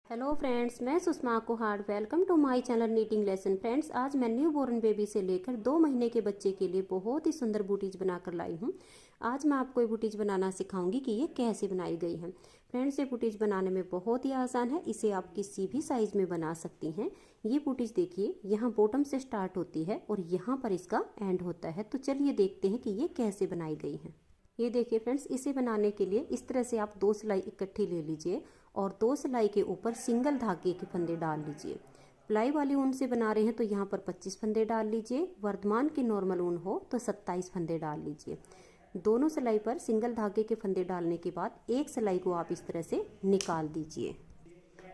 Hello friends, मैं Sushma Kuhad. Welcome to my channel knitting lesson. Friends, आज मैं न्यू बोर्न बेबी से लेकर 2 महीने के बच्चे के लिए बहुत ही सुंदर बूटीज बनाकर लाई हूँ। आज मैं आपको ये बूटीज बनाना सिखाऊंगी कि ये कैसे बनाई गई है। फ्रेंड्स, ये बूटीज बनाने में बहुत ही आसान है। इसे आप किसी भी साइज में बना सकती हैं। ये बूटीज देखिए, यहाँ बॉटम से स्टार्ट होती है और यहाँ पर इसका एंड होता है। तो चलिए देखते हैं कि ये कैसे बनाई गई है। ये देखिए फ्रेंड्स, इसे बनाने के लिए इस तरह से आप 2 सिलाई इकट्ठी ले लीजिए और 2 सिलाई के ऊपर सिंगल धागे के फंदे डाल लीजिए। प्लाई वाली ऊन से बना रहे हैं तो यहाँ पर 25 फंदे डाल लीजिए। वर्धमान की नॉर्मल ऊन हो तो 27 फंदे डाल लीजिए। दोनों सिलाई पर सिंगल धागे के फंदे डालने के बाद एक सिलाई को आप इस तरह से निकाल दीजिए।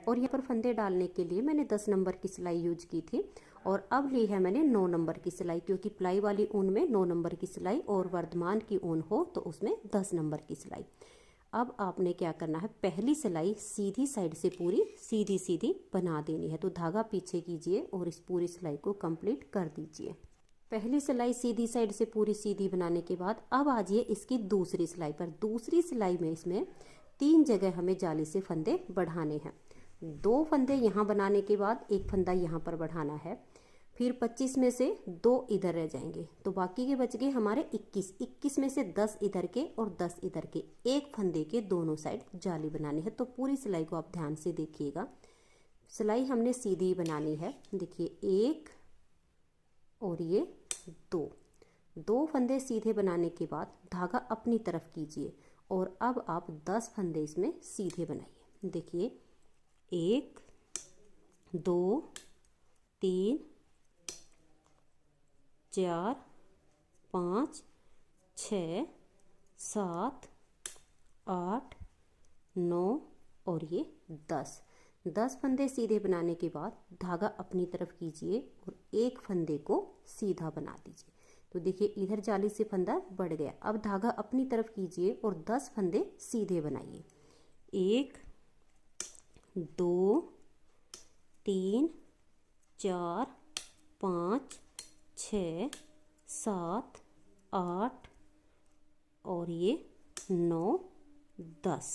और यहाँ पर फंदे डालने के लिए मैंने 10 नंबर की सिलाई यूज की थी और अब ली है मैंने 9 नंबर की सिलाई, क्योंकि प्लाई वाली ऊन में 9 नंबर की सिलाई और वर्धमान की ऊन हो तो उसमें 10 नंबर की सिलाई। अब आपने क्या करना है, पहली सिलाई सीधी साइड से पूरी सीधी सीधी बना देनी है। तो धागा पीछे कीजिए और इस पूरी सिलाई को कंप्लीट कर दीजिए। पहली सिलाई सीधी साइड से पूरी सीधी बनाने के बाद अब आ जाइए इसकी दूसरी सिलाई पर। दूसरी सिलाई में इसमें 3 जगह हमें जाली से फंदे बढ़ाने हैं। 2 फंदे यहाँ बनाने के बाद एक फंदा यहाँ पर बढ़ाना है। फिर 25 में से 2 इधर रह जाएंगे तो बाकी के बच गए हमारे 21 में से 10 इधर के और 10 इधर के। एक फंदे के दोनों साइड जाली बनानी है। तो पूरी सिलाई को आप ध्यान से देखिएगा। सिलाई हमने सीधी बनानी है। देखिए, 1 और ये 2 फंदे सीधे बनाने के बाद धागा अपनी तरफ कीजिए और अब आप 10 फंदे इसमें सीधे बनाइए। देखिए, 1 2 3 4 5 6 7 8 9 और ये 10 फंदे सीधे बनाने के बाद धागा अपनी तरफ कीजिए और एक फंदे को सीधा बना दीजिए। तो देखिए, इधर जाली से फंदा बढ़ गया। अब धागा अपनी तरफ कीजिए और 10 फंदे सीधे बनाइए। 1 2 3 4 5 6 7 8 और ये 9 10।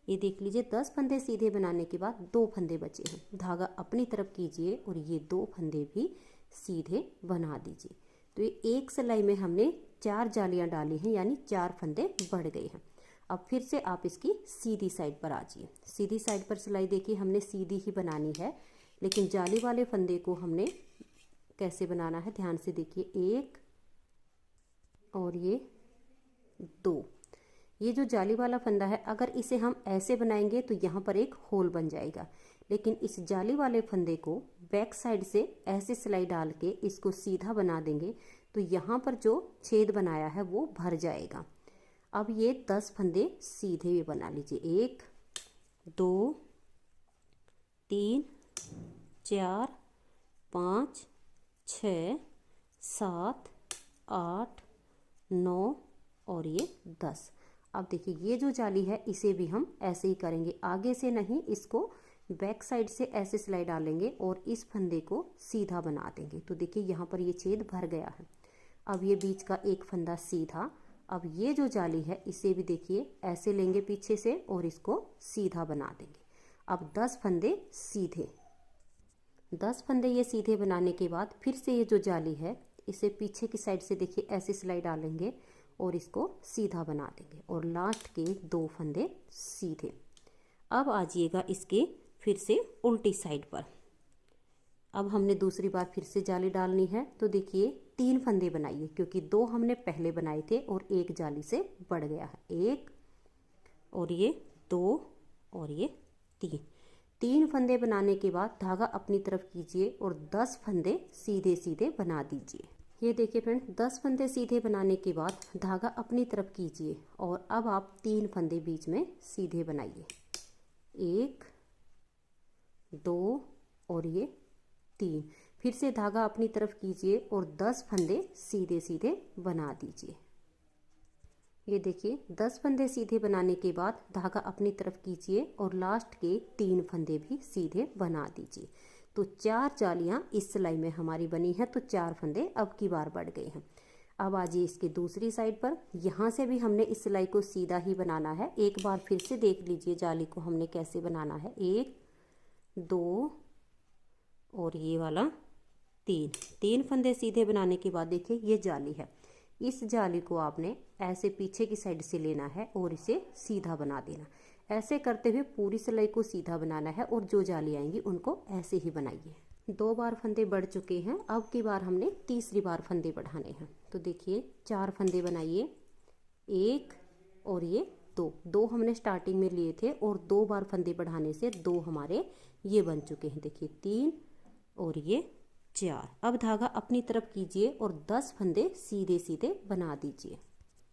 ये देख लीजिए, 10 फंदे सीधे बनाने के बाद 2 फंदे बचे हैं। धागा अपनी तरफ कीजिए और ये 2 फंदे भी सीधे बना दीजिए। तो ये एक सिलाई में हमने 4 जालियां डाली हैं, यानी 4 फंदे बढ़ गए हैं। अब फिर से आप इसकी सीधी साइड पर आ जाइए। सीधी साइड पर सिलाई देखिए, हमने सीधी ही बनानी है, लेकिन जाली वाले फंदे को हमने कैसे बनाना है ध्यान से देखिए। 1 और ये 2। ये जो जाली वाला फंदा है, अगर इसे हम ऐसे बनाएंगे तो यहाँ पर एक होल बन जाएगा, लेकिन इस जाली वाले फंदे को बैक साइड से ऐसे सिलाई डाल के इसको सीधा बना देंगे तो यहाँ पर जो छेद बनाया है वो भर जाएगा। अब ये 10 फंदे सीधे भी बना लीजिए। 1 2 3 4 5 6 7 8 9 और ये 10। अब देखिए, ये जो जाली है इसे भी हम ऐसे ही करेंगे, आगे से नहीं, इसको बैक साइड से ऐसे सिलाई डालेंगे और इस फंदे को सीधा बना देंगे। तो देखिए, यहाँ पर ये छेद भर गया है। अब ये बीच का एक फंदा सीधा। अब ये जो जाली है इसे भी देखिए ऐसे लेंगे पीछे से और इसको सीधा बना देंगे। अब 10 फंदे सीधे। 10 फंदे ये सीधे बनाने के बाद फिर से ये जो जाली है इसे पीछे की साइड से देखिए ऐसे सिलाई डालेंगे और इसको सीधा बना देंगे और लास्ट के 2 फंदे सीधे। अब आ जाइएगा इसके फिर से उल्टी साइड पर। अब हमने दूसरी बार फिर से जाली डालनी है। तो देखिए, 3 फंदे बनाइए, क्योंकि 2 हमने पहले बनाए थे और एक जाली से बढ़ गया है। 1 और ये 2 और ये 3 फंदे बनाने के बाद धागा अपनी तरफ कीजिए और 10 फंदे सीधे सीधे बना दीजिए। ये देखिए फ्रेंड्स, 10 फंदे सीधे बनाने के बाद धागा अपनी तरफ कीजिए और अब आप 3 फंदे बीच में सीधे बनाइए। 1 2 और ये 3। फिर से धागा अपनी तरफ कीजिए और 10 फंदे सीधे सीधे बना दीजिए। ये देखिए, 10 फंदे सीधे बनाने के बाद धागा अपनी तरफ कीजिए और लास्ट के 3 फंदे भी सीधे बना दीजिए। तो 4 जालियां इस सिलाई में हमारी बनी है। तो 4 फंदे अब की बार बढ़ गए हैं। अब आ जाइए इसकी दूसरी साइड पर। यहाँ से भी हमने इस सिलाई को सीधा ही बनाना है। एक बार फिर से देख लीजिए जाली को हमने कैसे बनाना है। 1 2 और ये वाला 3 फंदे सीधे बनाने के बाद देखिए ये जाली है, इस जाली को आपने ऐसे पीछे की साइड से लेना है और इसे सीधा बना देना। ऐसे करते हुए पूरी सिलाई को सीधा बनाना है और जो जाली आएंगी उनको ऐसे ही बनाइए। 2 बार फंदे बढ़ चुके हैं, अब की बार हमने तीसरी बार फंदे बढ़ाने हैं। तो देखिए 4 फंदे बनाइए, 1 और ये 2 हमने स्टार्टिंग में लिए थे और 2 बार फंदे बढ़ाने से 2 हमारे ये बन चुके हैं। देखिए 3 और ये 4। अब धागा अपनी तरफ कीजिए और 10 फंदे सीधे सीधे बना दीजिए।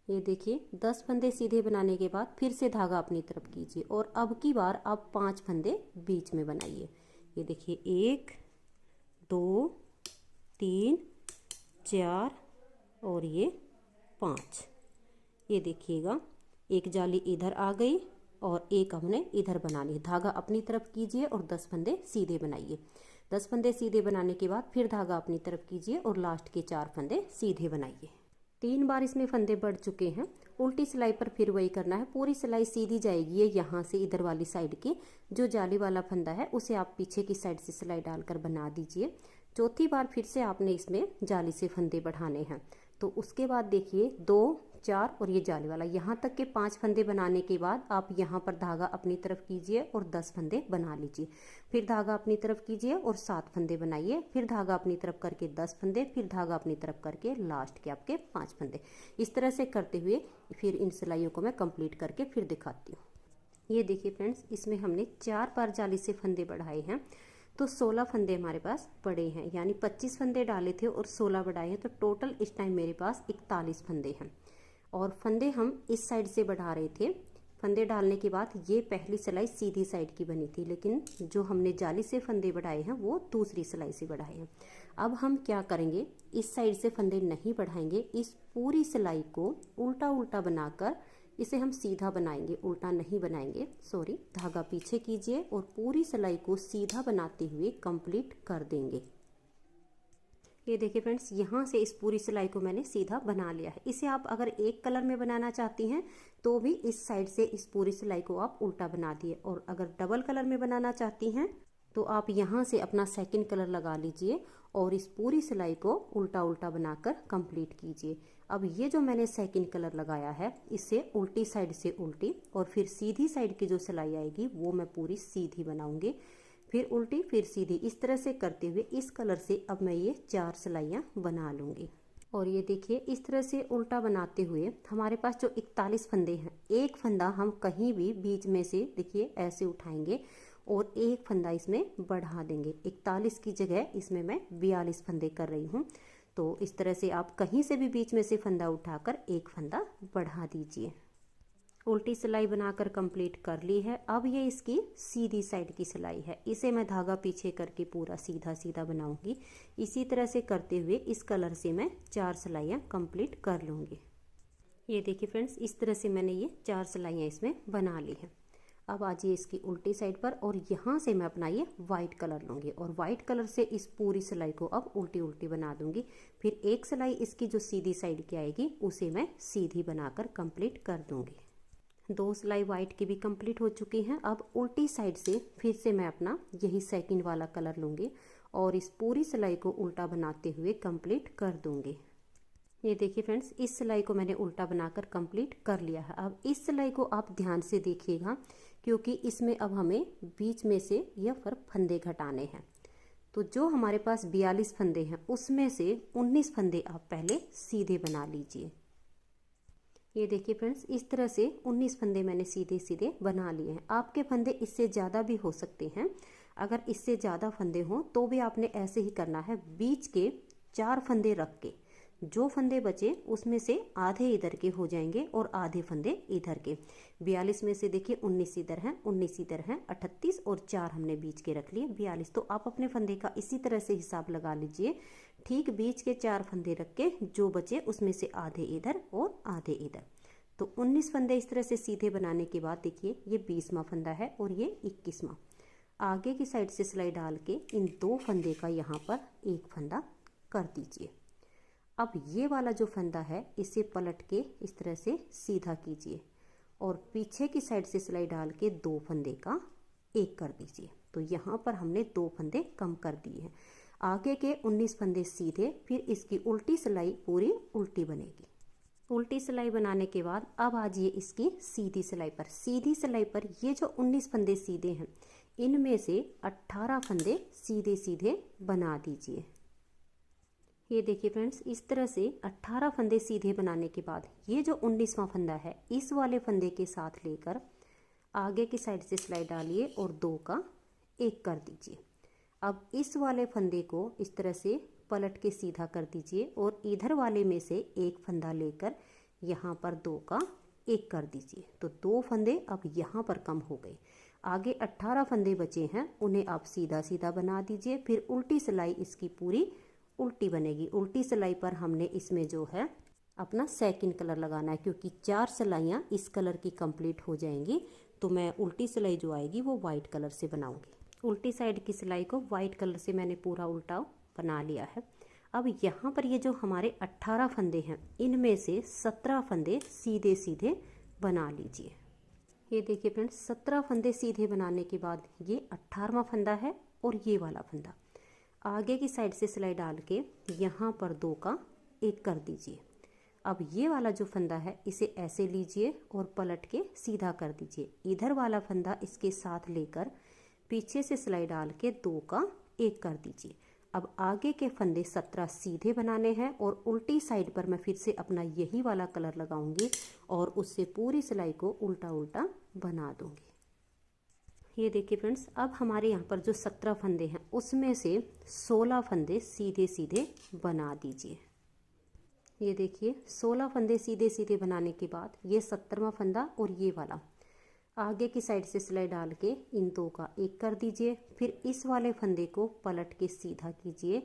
ये देखिए 10 फंदे सीधे बनाने के बाद फिर से धागा अपनी तरफ कीजिए और अब की बार आप 5 फंदे बीच में बनाइए। ये देखिए 1 2 3 4 और ये 5। ये देखिएगा एक जाली इधर आ गई और एक हमने इधर बना ली। धागा अपनी तरफ कीजिए और 10 फंदे सीधे बनाइए। 10 फंदे सीधे बनाने के बाद फिर धागा अपनी तरफ कीजिए और लास्ट के 4 फंदे सीधे बनाइए। 3 बार इसमें फंदे बढ़ चुके हैं। उल्टी सिलाई पर फिर वही करना है, पूरी सिलाई सीधी जाएगी। ये यहाँ से इधर वाली साइड की जो जाली वाला फंदा है उसे आप पीछे की साइड से सिलाई डालकर बना दीजिए। चौथी बार फिर से आपने इसमें जाली से फंदे बढ़ाने हैं। तो उसके बाद देखिए 2 4 और ये जाली वाला, यहाँ तक के 5 फंदे बनाने के बाद आप यहाँ पर धागा अपनी तरफ कीजिए और 10 फंदे बना लीजिए। फिर धागा अपनी तरफ कीजिए और 7 फंदे बनाइए। फिर धागा अपनी तरफ करके 10 फंदे, फिर धागा अपनी तरफ करके लास्ट के आपके 5 फंदे। इस तरह से करते हुए फिर इन सिलाइयों को मैं कंप्लीट करके फिर दिखाती हूँ। ये देखिए फ्रेंड्स, इसमें हमने 4 बार जाली से फंदे बढ़ाए हैं तो 16 फंदे हमारे पास पड़े हैं, यानी 25 फंदे डाले थे और 16 बढ़ाए हैं। तो टोटल इस टाइम मेरे पास 41 फंदे हैं। और फंदे हम इस साइड से बढ़ा रहे थे। फंदे डालने के बाद ये पहली सिलाई सीधी साइड की बनी थी, लेकिन जो हमने जाली से फंदे बढ़ाए हैं वो दूसरी सिलाई से बढ़ाए हैं। अब हम क्या करेंगे, इस साइड से फंदे नहीं बढ़ाएंगे, इस पूरी सिलाई को उल्टा उल्टा बनाकर इसे हम सीधा बनाएंगे, उल्टा नहीं बनाएंगे, सॉरी। धागा पीछे कीजिए और पूरी सिलाई को सीधा बनाते हुए कंप्लीट कर देंगे। ये देखिए फ्रेंड्स, यहाँ से इस पूरी सिलाई को मैंने सीधा बना लिया है। इसे आप अगर एक कलर में बनाना चाहती हैं तो भी इस साइड से इस पूरी सिलाई को आप उल्टा बना दिए, और अगर डबल कलर में बनाना चाहती हैं तो आप यहाँ से अपना सेकंड कलर लगा लीजिए और इस पूरी सिलाई को उल्टा उल्टा बनाकर कंप्लीट कीजिए। अब ये जो मैंने सेकंड कलर लगाया है इसे उल्टी साइड से उल्टी और फिर सीधी साइड की जो सिलाई आएगी वो मैं पूरी सीधी बनाऊंगी, फिर उल्टी फिर सीधी, इस तरह से करते हुए इस कलर से अब मैं ये 4 सिलाइयाँ बना लूँगी। और ये देखिए इस तरह से उल्टा बनाते हुए हमारे पास जो 41 फंदे हैं, एक फंदा हम कहीं भी बीच में से देखिए ऐसे उठाएंगे और एक फंदा इसमें बढ़ा देंगे। 41 की जगह इसमें मैं 42 फंदे कर रही हूँ। तो इस तरह से आप कहीं से भी बीच में से फंदा उठाकर एक फंदा बढ़ा दीजिए। उल्टी सिलाई बनाकर कंप्लीट कर ली है। अब ये इसकी सीधी साइड की सिलाई है, इसे मैं धागा पीछे करके पूरा सीधा सीधा बनाऊंगी। इसी तरह से करते हुए इस कलर से मैं 4 सिलाइयाँ कंप्लीट कर लूँगी। ये देखिए फ्रेंड्स, इस तरह से मैंने ये 4 सिलाइयाँ इसमें बना ली हैं। अब आ जाइए इसकी उल्टी साइड पर और यहाँ से मैं अपना ये वाइट कलर लूँगी और वाइट कलर से इस पूरी सिलाई को अब उल्टी उल्टी बना दूँगी। फिर एक सिलाई इसकी जो सीधी साइड की आएगी उसे मैं सीधी बनाकर कंप्लीट कर दूँगी। 2 सिलाई वाइट की भी कंप्लीट हो चुकी हैं। अब उल्टी साइड से फिर से मैं अपना यही सेकंड वाला कलर लूँगी और इस पूरी सिलाई को उल्टा बनाते हुए कंप्लीट कर दूँगी। ये देखिए फ्रेंड्स, इस सिलाई को मैंने उल्टा बनाकर कंप्लीट कर लिया है। अब इस सिलाई को आप ध्यान से देखिएगा क्योंकि इसमें अब हमें बीच में से यह फंदे घटाने हैं। तो जो हमारे पास 42 फंदे हैं उसमें से 19 फंदे आप पहले सीधे बना लीजिए। ये देखिए फ्रेंड्स, इस तरह से 19 फंदे मैंने सीधे सीधे बना लिए हैं। आपके फंदे इससे ज़्यादा भी हो सकते हैं। अगर इससे ज़्यादा फंदे हों तो भी आपने ऐसे ही करना है, बीच के 4 फंदे रख के जो फंदे बचे उसमें से आधे इधर के हो जाएंगे और आधे फंदे इधर के। 42 में से देखिए 19 इधर हैं, 19 इधर हैं, 38 और 4 हमने बीच के रख लिए, 42। तो आप अपने फंदे का इसी तरह से हिसाब लगा लीजिए। ठीक बीच के 4 फंदे रख के जो बचे उसमें से आधे इधर और आधे इधर। तो 19 फंदे इस तरह से सीधे बनाने के बाद देखिए ये 20वां फंदा है और ये 21वां। आगे की साइड से सिलाई डाल के इन 2 फंदे का यहाँ पर एक फंदा कर दीजिए। अब ये वाला जो फंदा है इसे पलट के इस तरह से सीधा कीजिए और पीछे की साइड से सिलाई डाल के 2 फंदे का एक कर दीजिए। तो यहाँ पर हमने 2 फंदे कम कर दिए हैं। आगे के 19 फंदे सीधे, फिर इसकी उल्टी सिलाई पूरी उल्टी बनेगी। उल्टी सिलाई बनाने के बाद अब आ जाइए इसकी सीधी सिलाई पर। सीधी सिलाई पर ये जो 19 फंदे सीधे हैं, इनमें से 18 फंदे सीधे सीधे बना दीजिए। ये देखिए फ्रेंड्स, इस तरह से 18 फंदे सीधे बनाने के बाद ये जो 19वां फंदा है, इस वाले फंदे के साथ लेकर आगे की साइड से सिलाई डालिए और 2 का 1 कर दीजिए। अब इस वाले फंदे को इस तरह से पलट के सीधा कर दीजिए और इधर वाले में से एक फंदा लेकर यहाँ पर 2 का 1 कर दीजिए। तो 2 फंदे अब यहाँ पर कम हो गए। आगे 18 फंदे बचे हैं, उन्हें आप सीधा सीधा बना दीजिए। फिर उल्टी सिलाई इसकी पूरी उल्टी बनेगी। उल्टी सिलाई पर हमने इसमें जो है अपना सेकंड कलर लगाना है, क्योंकि 4 सिलाइयाँ इस कलर की कंप्लीट हो जाएंगी। तो मैं उल्टी सिलाई जो आएगी वो वाइट कलर से बनाऊंगी। उल्टी साइड की सिलाई को वाइट कलर से मैंने पूरा उल्टा बना लिया है। अब यहाँ पर ये जो हमारे 18 फंदे हैं, इनमें से 17 फंदे सीधे सीधे बना लीजिए। ये देखिए फ्रेंड्स, 17 फंदे सीधे बनाने के बाद ये 18वां फंदा है और ये वाला फंदा। आगे की साइड से सिलाई डाल के यहाँ पर 2 का 1 कर दीजिए। अब ये वाला जो फंदा है, इसे ऐसे लीजिए और पलट के सीधा कर दीजिए। इधर वाला फंदा इसके साथ लेकर पीछे से सिलाई डाल के 2 का 1 कर दीजिए। अब आगे के फंदे 17 सीधे बनाने हैं और उल्टी साइड पर मैं फिर से अपना यही वाला कलर लगाऊंगी और उससे पूरी सिलाई को उल्टा उल्टा बना दूंगी। ये देखिए फ्रेंड्स, अब हमारे यहाँ पर जो 17 फंदे हैं, उसमें से 16 फंदे सीधे सीधे बना दीजिए। ये देखिए, 16 फंदे सीधे सीधे बनाने के बाद ये 17वां फंदा और ये वाला आगे की साइड से सिलाई डाल के इन 2 का 1 कर दीजिए। फिर इस वाले फंदे को पलट के सीधा कीजिए।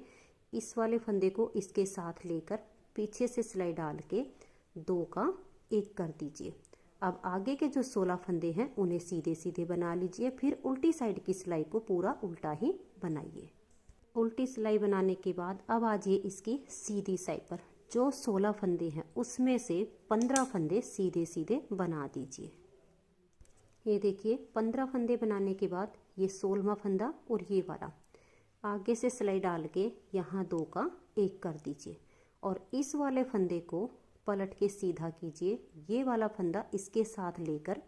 इस वाले फंदे को इसके साथ लेकर पीछे से सिलाई डाल के 2 का 1 कर दीजिए। अब आगे के जो 16 फंदे हैं, उन्हें सीधे सीधे बना लीजिए। फिर उल्टी साइड की सिलाई को पूरा उल्टा ही बनाइए। उल्टी सिलाई बनाने के बाद अब आ जाइए इसकी सीधी साइड पर। जो 16 फंदे हैं, उसमें से 15 फंदे सीधे सीधे बना दीजिए। ये देखिए, 15 फंदे बनाने के बाद ये 16वां फंदा और ये वाला आगे से सिलाई डाल के यहाँ 2 का 1 कर दीजिए और इस वाले फंदे को पलट के सीधा कीजिए। ये वाला फंदा इसके साथ लेकर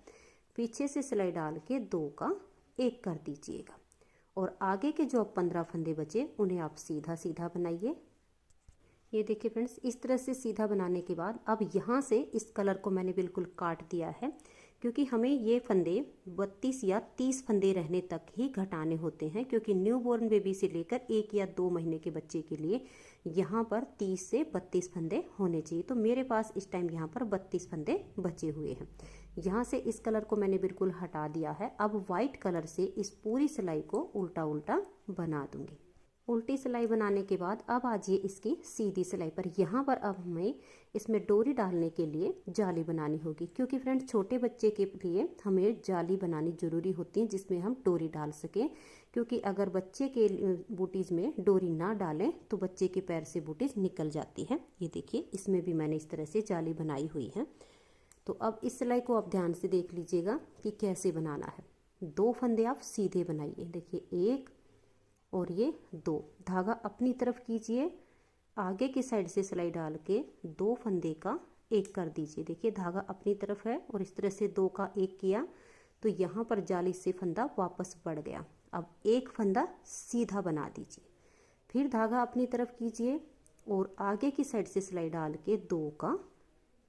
पीछे से सिलाई डाल के 2 का 1 कर दीजिएगा और आगे के जो 15 फंदे बचे, उन्हें आप सीधा सीधा बनाइए। ये देखिए फ्रेंड्स, इस तरह से सीधा बनाने के बाद अब यहाँ से इस कलर को मैंने बिल्कुल काट दिया है, क्योंकि हमें ये फंदे 32 या 30 फंदे रहने तक ही घटाने होते हैं। क्योंकि न्यू बॉर्न बेबी से लेकर 1 या 2 महीने के बच्चे के लिए यहाँ पर 30 से 32 फंदे होने चाहिए। तो मेरे पास इस टाइम यहाँ पर 32 फंदे बचे हुए हैं। यहाँ से इस कलर को मैंने बिल्कुल हटा दिया है। अब वाइट कलर से इस पूरी सिलाई को उल्टा उल्टा बना दूंगी। उल्टी सिलाई बनाने के बाद अब आ जाइए इसकी सीधी सिलाई पर। यहाँ पर अब हमें इसमें डोरी डालने के लिए जाली बनानी होगी, क्योंकि फ्रेंड्स छोटे बच्चे के लिए हमें जाली बनानी ज़रूरी होती है जिसमें हम डोरी डाल सकें। क्योंकि अगर बच्चे के बूटीज़ में डोरी ना डालें तो बच्चे के पैर से बूटीज़ निकल जाती है। ये देखिए, इसमें भी मैंने इस तरह से जाली बनाई हुई है। तो अब इस सिलाई को आप ध्यान से देख लीजिएगा कि कैसे बनाना है। 2 फंदे आप सीधे बनाइए। देखिए, 1 और ये 2, धागा अपनी तरफ कीजिए। आगे की साइड से सिलाई डाल के 2 फंदे का 1 कर दीजिए। देखिए, धागा अपनी तरफ है और इस तरह से 2 का 1 किया तो यहाँ पर जाली से फंदा वापस बढ़ गया। अब 1 फंदा सीधा बना दीजिए। फिर धागा अपनी तरफ कीजिए और आगे की साइड से सिलाई डाल के 2 का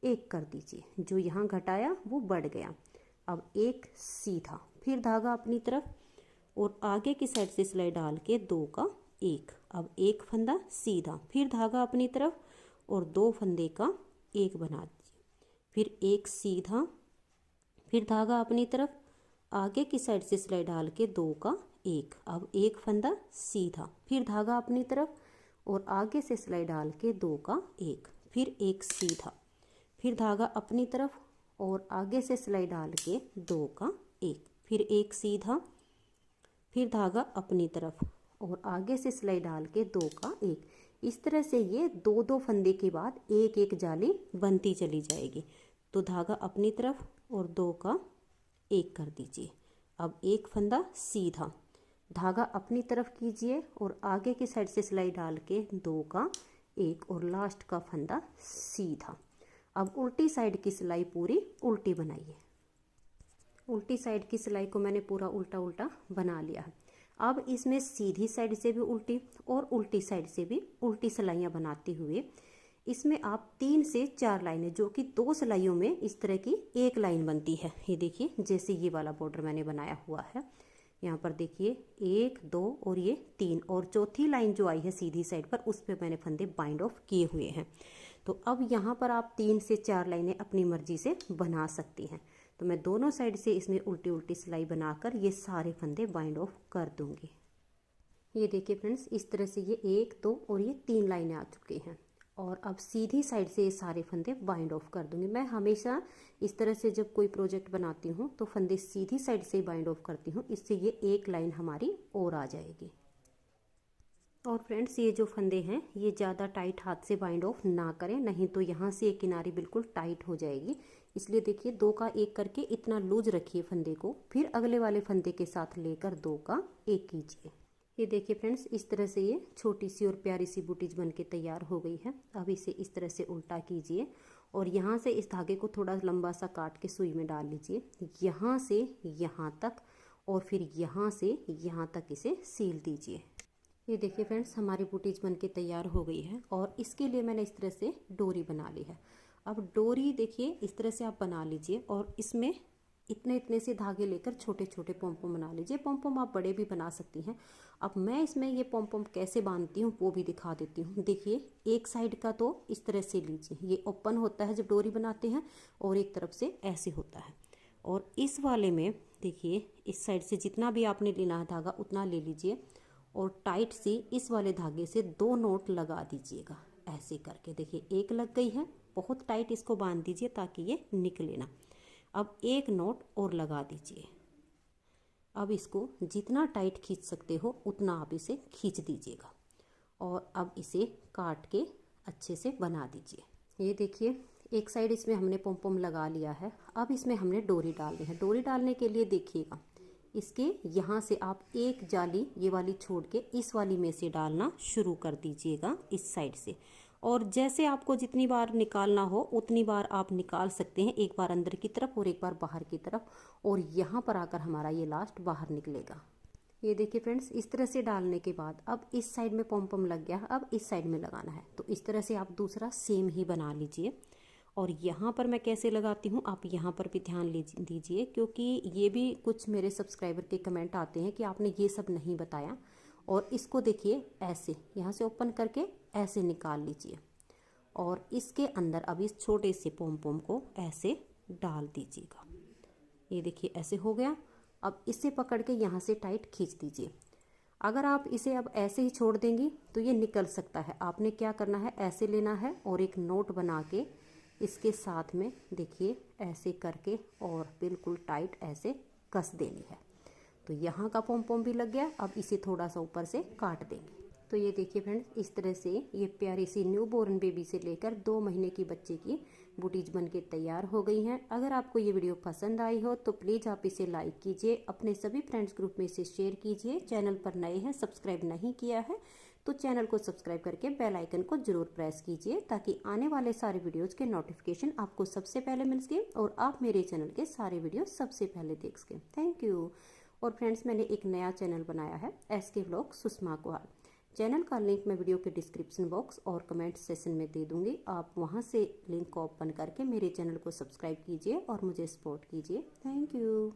1 कर दीजिए। जो यहाँ घटाया वो बढ़ गया। अब 1 सीधा, फिर धागा अपनी तरफ और आगे की साइड से सिलाई डाल के 2 का 1। अब 1 फंदा सीधा, फिर धागा अपनी तरफ और 2 फंदे का 1 बना दीजिए। फिर 1 सीधा, फिर धागा अपनी तरफ, आगे की साइड से सिलाई डाल के 2 का 1। अब 1 फंदा सीधा, फिर धागा अपनी तरफ और आगे से सिलाई डाल के 2 का 1। फिर 1 सीधा, फिर धागा अपनी तरफ और आगे से सिलाई डाल के 2 का 1। फिर 1 सीधा, फिर धागा अपनी तरफ और आगे से सिलाई डाल के 2 का 1। इस तरह से ये 2-2 फंदे के बाद 1-1 जाली बनती चली जाएगी। तो धागा अपनी तरफ और 2 का 1 कर दीजिए। अब 1 फंदा सीधा, धागा अपनी तरफ कीजिए और आगे की साइड से सिलाई डाल के 2 का 1 और लास्ट का फंदा सीधा। अब उल्टी साइड की सिलाई पूरी उल्टी बनाइए। उल्टी साइड की सिलाई को मैंने पूरा उल्टा उल्टा बना लिया है। अब इसमें सीधी साइड से भी उल्टी और उल्टी साइड से भी उल्टी सिलाइयाँ बनाते हुए इसमें आप 3 से 4 लाइनें, जो कि 2 सिलाइयों में इस तरह की एक लाइन बनती है। ये देखिए, जैसे ये वाला बॉर्डर मैंने बनाया हुआ है, यहाँ पर देखिए 1 2 और ये 3, और चौथी लाइन जो आई है सीधी साइड पर, उस पर मैंने फंदे बाइंड ऑफ किए हुए हैं। तो अब यहाँ पर आप 3 से 4 लाइनें अपनी मर्जी से बना सकती हैं। तो मैं दोनों साइड से इसमें उल्टी उल्टी सिलाई बनाकर ये सारे फंदे बाइंड ऑफ कर दूंगी। ये देखिए फ्रेंड्स, इस तरह से ये 1 2 और ये 3 लाइनें आ चुकी हैं। और अब सीधी साइड से ये सारे फंदे बाइंड ऑफ कर दूंगी। मैं हमेशा इस तरह से जब कोई प्रोजेक्ट बनाती हूँ तो फंदे सीधी साइड से बाइंड ऑफ करती हूँ, इससे ये एक लाइन हमारी और आ जाएगी। और फ्रेंड्स, ये जो फंदे हैं ये ज़्यादा टाइट हाथ से बाइंड ऑफ ना करें, नहीं तो यहाँ से एक किनारी बिल्कुल टाइट हो जाएगी। इसलिए देखिए 2 का 1 करके इतना लूज रखिए फंदे को, फिर अगले वाले फंदे के साथ लेकर 2 का 1 कीजिए। ये देखिए फ्रेंड्स, इस तरह से ये छोटी सी और प्यारी सी बूटीज बन के तैयार हो गई है। अब इसे इस तरह से उल्टा कीजिए और यहाँ से इस धागे को थोड़ा लंबा सा काट के सुई में डाल लीजिए, यहाँ से यहाँ तक, और फिर यहाँ से यहाँ तक इसे सील दीजिए। ये देखिए फ्रेंड्स, हमारी बूटीज बन के तैयार हो गई है और इसके लिए मैंने इस तरह से डोरी बना ली है। अब डोरी देखिए इस तरह से आप बना लीजिए और इसमें इतने इतने से धागे लेकर छोटे छोटे पॉम बना लीजिए। पॉम आप बड़े भी बना सकती हैं। अब मैं इसमें ये पॉम कैसे बांधती हूँ वो भी दिखा देती हूँ। देखिए, एक साइड का तो इस तरह से लीजिए, ये ओपन होता है जब डोरी बनाते हैं, और एक तरफ से ऐसे होता है। और इस वाले में देखिए, इस साइड से जितना भी आपने लेना है धागा उतना ले लीजिए और टाइट सी इस वाले धागे से 2 नोट लगा दीजिएगा ऐसे करके। देखिए, एक लग गई है, बहुत टाइट इसको बांध दीजिए ताकि ये निकले ना। अब 1 नोट और लगा दीजिए। अब इसको जितना टाइट खींच सकते हो उतना आप इसे खींच दीजिएगा और अब इसे काट के अच्छे से बना दीजिए। ये देखिए, एक साइड इसमें हमने पॉम लगा लिया है। अब इसमें हमने डोरी डालनी है। डोरी डालने के लिए देखिएगा, इसके यहाँ से आप एक जाली ये वाली छोड़ के इस वाली में से डालना शुरू कर दीजिएगा इस साइड से, और जैसे आपको जितनी बार निकालना हो उतनी बार आप निकाल सकते हैं, एक बार अंदर की तरफ और एक बार बाहर की तरफ, और यहाँ पर आकर हमारा ये लास्ट बाहर निकलेगा। ये देखिए फ्रेंड्स, इस तरह से डालने के बाद अब इस साइड में पॉम लग गया, अब इस साइड में लगाना है। तो इस तरह से आप दूसरा सेम ही बना लीजिए। और यहाँ पर मैं कैसे लगाती हूँ आप यहाँ पर भी ध्यान दीजिए, क्योंकि ये भी कुछ मेरे सब्सक्राइबर के कमेंट आते हैं कि आपने ये सब नहीं बताया। और इसको देखिए ऐसे यहाँ से ओपन करके ऐसे निकाल लीजिए और इसके अंदर अब इस छोटे से पॉम को ऐसे डाल दीजिएगा। ये देखिए ऐसे हो गया। अब इसे पकड़ के यहाँ से टाइट खींच दीजिए। अगर आप इसे अब ऐसे ही छोड़ देंगी तो ये निकल सकता है। आपने क्या करना है, ऐसे लेना है और एक नोट बना के इसके साथ में देखिए ऐसे करके और बिल्कुल टाइट ऐसे कस देनी है। तो यहाँ का पॉम भी लग गया। अब इसे थोड़ा सा ऊपर से काट देंगे। तो ये देखिए फ्रेंड्स, इस तरह से ये प्यारी सी न्यू बोर्न बेबी से लेकर 2 महीने की बच्चे की बूटीज बन के तैयार हो गई हैं। अगर आपको ये वीडियो पसंद आई हो तो प्लीज़ आप इसे लाइक कीजिए, अपने सभी फ्रेंड्स ग्रुप में इसे शेयर कीजिए। चैनल पर नए हैं, सब्सक्राइब नहीं किया है तो चैनल को सब्सक्राइब करके बेल आइकन को जरूर प्रेस कीजिए, ताकि आने वाले सारे वीडियोज़ के नोटिफिकेशन आपको सबसे पहले मिल सके और आप मेरे चैनल के सारे वीडियो सबसे पहले देख सकें। Thank you. और फ्रेंड्स, मैंने एक नया चैनल बनाया है, SK vlog Sushma Kuhad. Channel का लिंक मैं वीडियो के डिस्क्रिप्शन बॉक्स और कमेंट सेशन में दे दूंगी। आप वहां से लिंक को ओपन करके मेरे चैनल को सब्सक्राइब कीजिए और मुझे सपोर्ट कीजिए। Thank you.